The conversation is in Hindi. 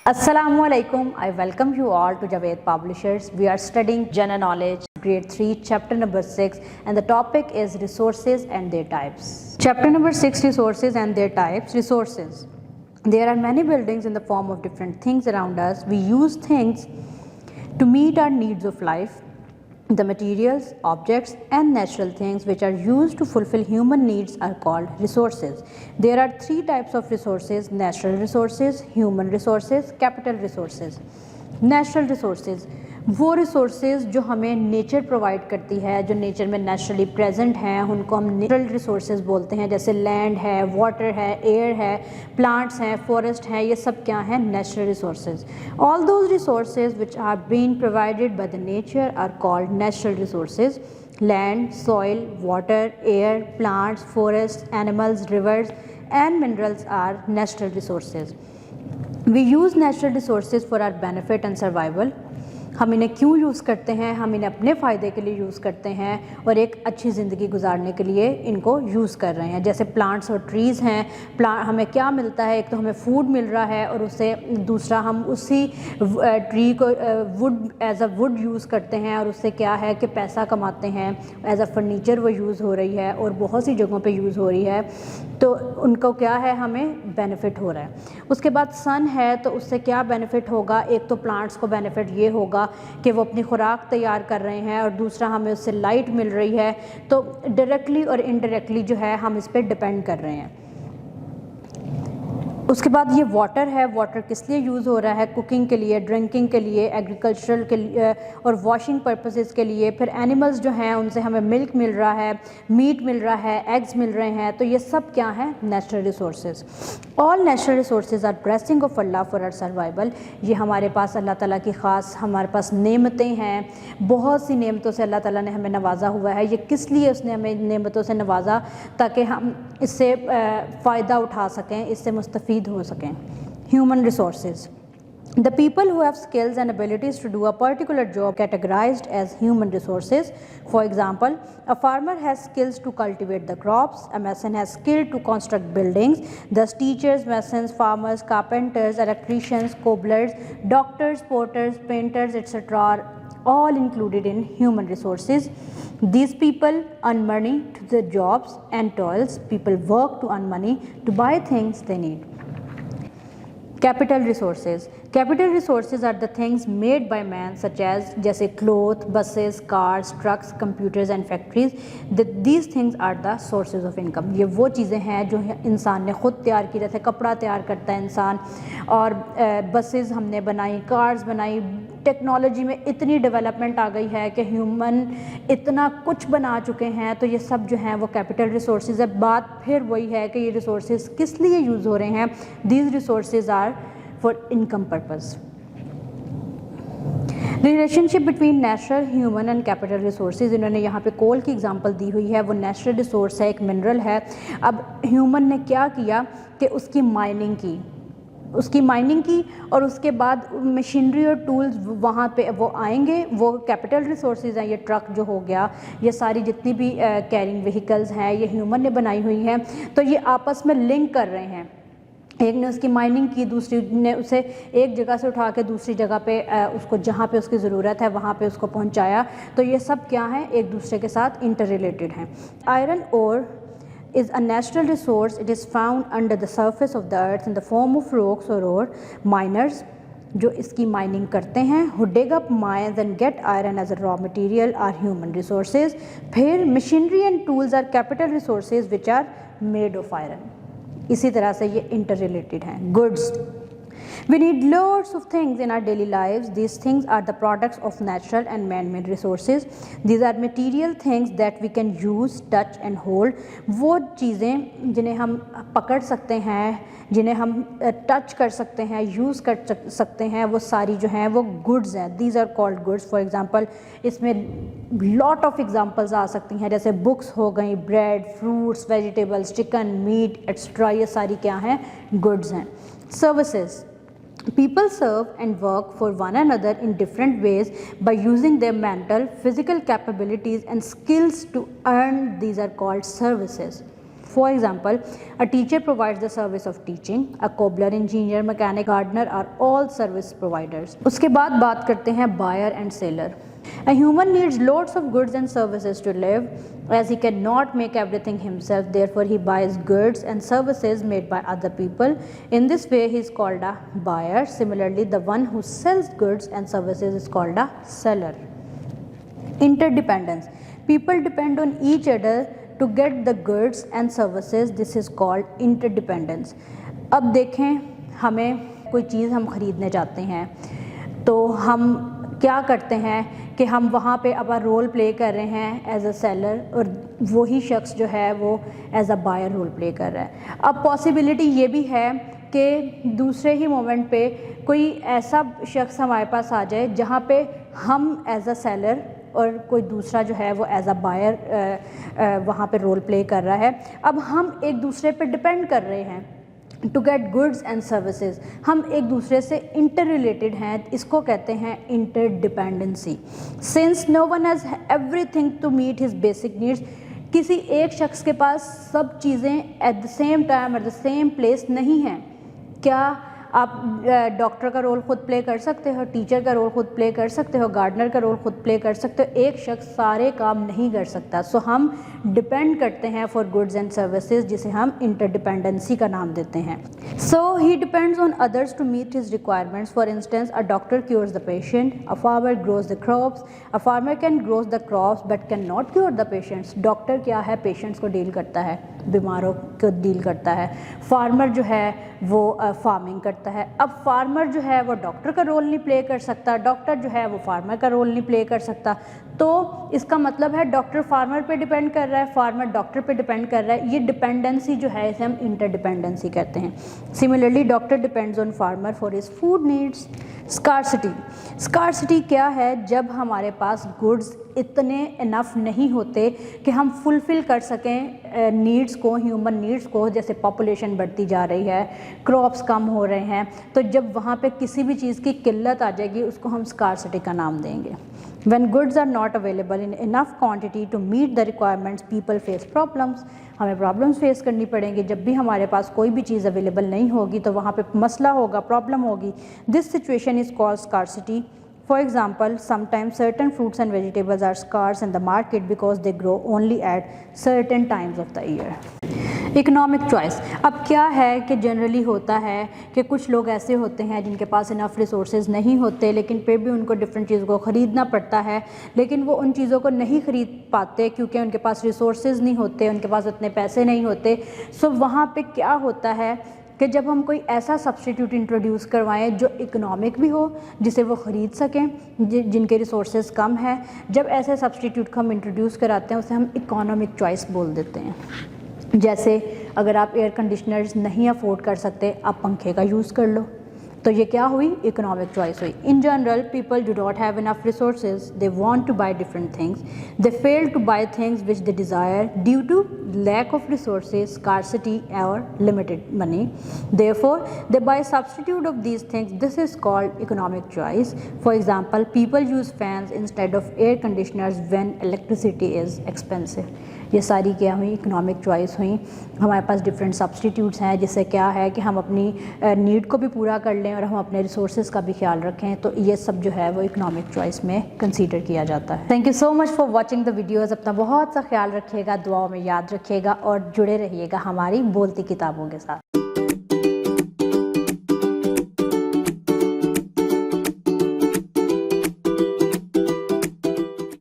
Assalamualaikum. I welcome you all to Javed Publishers. We are studying General Knowledge, Grade 3, Chapter number 6, and the topic is Resources and their types. Chapter number 6, Resources and their types. Resources. There are many buildings in the form of different things around us. We use things to meet our needs of life. The materials, objects and natural things which are used to fulfill human needs are called resources. There are three types of resources: natural resources, human resources, capital resources. Natural resources वो रिसोर्सेज जो हमें नेचर प्रोवाइड करती है, जो नेचर में नेचुरली प्रेजेंट हैं, उनको हम नेचुरल रिसोर्सेज बोलते हैं। जैसे लैंड है, वाटर है, एयर है, प्लांट्स हैं, फॉरेस्ट हैं, ये सब क्या हैं? Natural resources. All those resources which are being provided by the nature are called natural resources. Land, soil, water, air, plants, forest, animals, rivers and minerals are natural resources. We use natural resources for our benefit and survival. हम इन्हें क्यों यूज़ करते हैं? हम इन्हें अपने फ़ायदे के लिए यूज़ करते हैं और एक अच्छी ज़िंदगी गुजारने के लिए इनको यूज़ कर रहे हैं। जैसे प्लांट्स और ट्रीज़ हैं, हमें क्या मिलता है? एक तो हमें फूड मिल रहा है और उससे दूसरा हम उसी ट्री को wood as a wood use करते हैं और उससे क्या है कि पैसा कमाते हैं। एज अ फर्नीचर वो यूज़ हो रही है और बहुत सी जगहों पे यूज़ हो रही है, तो उनको क्या है? हमें बेनिफिट हो रहा है। उसके बाद सन है, तो उससे क्या बेनिफिट होगा? एक तो प्लांट्स को बेनिफिट ये होगा कि वो अपनी खुराक तैयार कर रहे हैं और दूसरा हमें उससे लाइट मिल रही है, तो डायरेक्टली और इनडायरेक्टली जो है हम इस पर डिपेंड कर रहे हैं। उसके बाद ये वाटर है। वाटर किस लिए यूज़ हो रहा है? कुकिंग के लिए, ड्रिंकिंग के लिए, एग्रीकल्चरल के लिए और वॉशिंग पर्पसेस के लिए। फिर एनिमल्स जो हैं उनसे हमें मिल्क मिल रहा है, मीट मिल रहा है, एग्स मिल रहे हैं, तो ये सब क्या हैं? Natural resources. All natural resources are blessing of Allah for our survival. ये हमारे पास अल्लाह ताला की ख़ास हमारे पास नेमतें हैं। बहुत सी नेमतों से अल्लाह ताला ने हमें नवाजा हुआ है। ये किस लिए उसने हमें नेमतों से नवाजा? ताकि हम इससे फ़ायदा उठा सकें, इससे मुस्तफ़ीद हो सकें। Human resources, the people who have skills and abilities to do a particular job categorized as human resources. For example, a farmer has skills to cultivate the crops, a mason has skill to construct buildings. Thus teachers, masons, farmers, carpenters, electricians, cobblers, doctors, porters, painters, etc. are all included in human resources. These people earn money to their jobs and toils. People work to earn money to buy things they need. Capital resources. Capital resources are the things made by man such as जैसे cloth, buses, cars, trucks, computers and factories. These things are the sources of income. ये वो चीज़ें हैं जो इंसान ने ख़ुद तैयार की, जैसे कपड़ा तैयार करता है इंसान, और बसेस हमने बनाई, कार्स बनाई। टेक्नोलॉजी में इतनी डेवलपमेंट आ गई है कि ह्यूमन इतना कुछ बना चुके हैं, तो ये सब जो हैं वो कैपिटल रिसोर्सेज है। बात फिर वही है कि ये रिसोर्सेज किस लिए यूज़ हो रहे हैं? These resources are for income purpose. Relationship between natural, human and capital resources. इन्होंने यहाँ पे कोल की एग्जांपल दी हुई है। वो नेचुरल रिसोर्स है, एक मिनरल है। अब ह्यूमन ने क्या किया कि उसकी माइनिंग की और उसके बाद मशीनरी और टूल्स वहाँ पे वो आएंगे, वो कैपिटल रिसोर्सेज हैं। ये ट्रक जो हो गया, ये सारी जितनी भी कैरिंग व्हीकल्स हैं, ये ह्यूमन ने बनाई हुई हैं, तो ये आपस में लिंक कर रहे हैं। एक ने उसकी माइनिंग की, दूसरी ने उसे एक जगह से उठा के दूसरी जगह पे उसको जहाँ पे उसकी ज़रूरत है वहाँ पे उसको पहुँचाया। तो ये सब क्या है? एक दूसरे के साथ इंटर रिलेटेड हैं। Iron ore is a natural resource. It is found under the surface of the earth in the form of rocks or ore. Miners जो इसकी माइनिंग करते हैं, who dig up mines and get iron as a raw material, are human resources. फिर machinery and tools are capital resources which are made of iron. इसी तरह से ये इंटर रिलेटेड हैं। Goods. We need lots of things in our daily lives. These things are the products of natural and man-made resources. These are material things that we can use, touch and hold. वो चीज़ें जिन्हें हम पकड़ सकते हैं, जिन्हें हम टच कर सकते हैं, यूज़ कर सकते हैं, वो सारी जो हैं वो गुड्स हैं। These are called goods. For example, इसमें lot of examples आ सकती हैं, जैसे बुक्स हो गई, bread, fruits, vegetables, chicken, meat etcetera, ये सारी क्या हैं? गुड्स हैं। Services. People serve and work for one another in different ways by using their mental, physical capabilities and skills to earn. These are called services. For example, a teacher provides the service of teaching, a cobbler, engineer, mechanic, gardener are all service providers. उसके बाद बात करते हैं buyer and seller. A human needs lots of goods and services to live, as he cannot make everything himself. Therefore, he buys goods and services made by other people. In this way, he is called a buyer. Similarly, the one who sells goods and services is called a seller. Interdependence. People depend on each other to get the goods and services. This is called interdependence. अब देखें, हमें कोई चीज़ हम ख़रीदने जाते हैं तो हम क्या करते हैं कि हम वहाँ पे अपना रोल प्ले कर रहे हैं एज अ सेलर, और वही शख्स जो है वो as a buyer role play कर रहा है. अब पॉसिबिलिटी ये भी है कि दूसरे ही मोमेंट पे कोई ऐसा शख्स हमारे पास आ जाए जहाँ पे हम एज अ सेलर और कोई दूसरा जो है वो एज अ बायर वहाँ पे रोल प्ले कर रहा है. अब हम एक दूसरे पे डिपेंड कर रहे हैं to get goods and services. हम एक दूसरे से इंटर रिलेटेड हैं, इसको कहते हैं interdependency. Since no one has everything to meet his basic needs. किसी एक शख्स के पास सब चीज़ें at the same time at the same place नहीं हैं. क्या आप डॉक्टर का रोल खुद प्ले कर सकते हो, टीचर का रोल खुद प्ले कर सकते हो, गार्डनर का रोल खुद प्ले कर सकते हो. एक शख्स सारे काम नहीं कर सकता. सो हम डिपेंड करते हैं फॉर गुड्स एंड सर्विसेज, जिसे हम इंटरडिपेंडेंसी का नाम देते हैं. So he depends on others to meet his requirements. For instance, a doctor cures the patient, a farmer grows the crops. A farmer can grows the crops but can not cure the patients. Doctor क्या है, पेशेंट्स को डील करता है, बीमारों को डील करता है. फार्मर जो है वो फार्मिंग करता है. अब फार्मर जो है वो डॉक्टर का रोल नहीं प्ले कर सकता, डॉक्टर जो है वो फार्मर का रोल नहीं प्ले कर सकता. तो इसका मतलब है डॉक्टर फार्मर पे डिपेंड कर रहा है, फार्मर डॉक्टर पे डिपेंड कर रहा है. ये डिपेंडेंसी जो है इसे हम इंटरडिपेंडेंसी कहते हैं. Similarly, doctor depends on farmer for his food needs. Scarcity. Scarcity क्या है? जब हमारे पास गुड्स इतने इनफ नहीं होते कि हम फुलफ़िल कर सकें नीड्स को, ह्यूमन नीड्स को. जैसे पॉपुलेशन बढ़ती जा रही है, क्रॉप्स कम हो रहे हैं, तो जब वहाँ पे किसी भी चीज़ की किल्लत आ जाएगी उसको हम स्कार्सिटी का नाम देंगे. When goods are not available in enough quantity to meet the requirements, people face problems. हमें प्रॉब्लम्स फेस करनी पड़ेंगी. जब भी हमारे पास कोई भी चीज़ अवेलेबल नहीं होगी तो वहाँ पे मसला होगा, प्रॉब्लम होगी. This situation is called scarcity. For example, sometimes certain fruits and vegetables are scarce in the market because they grow only at certain times of the year. Economic choice. अब क्या है कि जनरली होता है कि कुछ लोग ऐसे होते हैं जिनके पास इनफ रिसोर्सेज नहीं होते, लेकिन फिर भी उनको डिफरेंट चीज़ों को ख़रीदना पड़ता है. लेकिन वो उन चीज़ों को नहीं ख़रीद पाते क्योंकि उनके पास रिसोर्सेज नहीं होते, उनके पास उतने पैसे नहीं होते. सो वहाँ पे क्या होता है कि जब हम कोई ऐसा सब्सटीट्यूट इंट्रोड्यूस करवाएं जो इकोनॉमिक भी हो, जिसे वो ख़रीद सकें, जिनके रिसोर्सेज कम है, जब ऐसे सब्सटीट्यूट को हम इंट्रोड्यूस कराते हैं उसे हम इकोनॉमिक चॉइस बोल देते हैं. जैसे अगर आप एयर कंडीशनर्स नहीं अफोर्ड कर सकते, आप पंखे का यूज़ कर लो. तो ये क्या हुई? इकोनॉमिक चॉइस हुई. In general, people do not have enough resources. They want to buy different things. They fail to buy things which they desire due to lack of resources, scarcity or limited money. Therefore, they buy a substitute of these things. This is called economic choice. For example, people use fans instead of air conditioners when electricity is expensive. ये सारी क्या हुई? इकोनॉमिक चॉइस हुई. हमारे पास डिफरेंट सब्सटीट्यूट्स हैं, जिससे क्या है कि हम अपनी नीड को भी पूरा कर लें और हम अपने रिसोर्सेज का भी ख्याल रखें. तो ये सब जो है वो इकोनॉमिक चॉइस में कंसीडर किया जाता है. Thank you so much for watching the videos. अपना बहुत सा ख्याल रखिएगा, दुआओं में याद रखिएगा और जुड़े रहिएगा हमारी बोलती किताबों के साथ.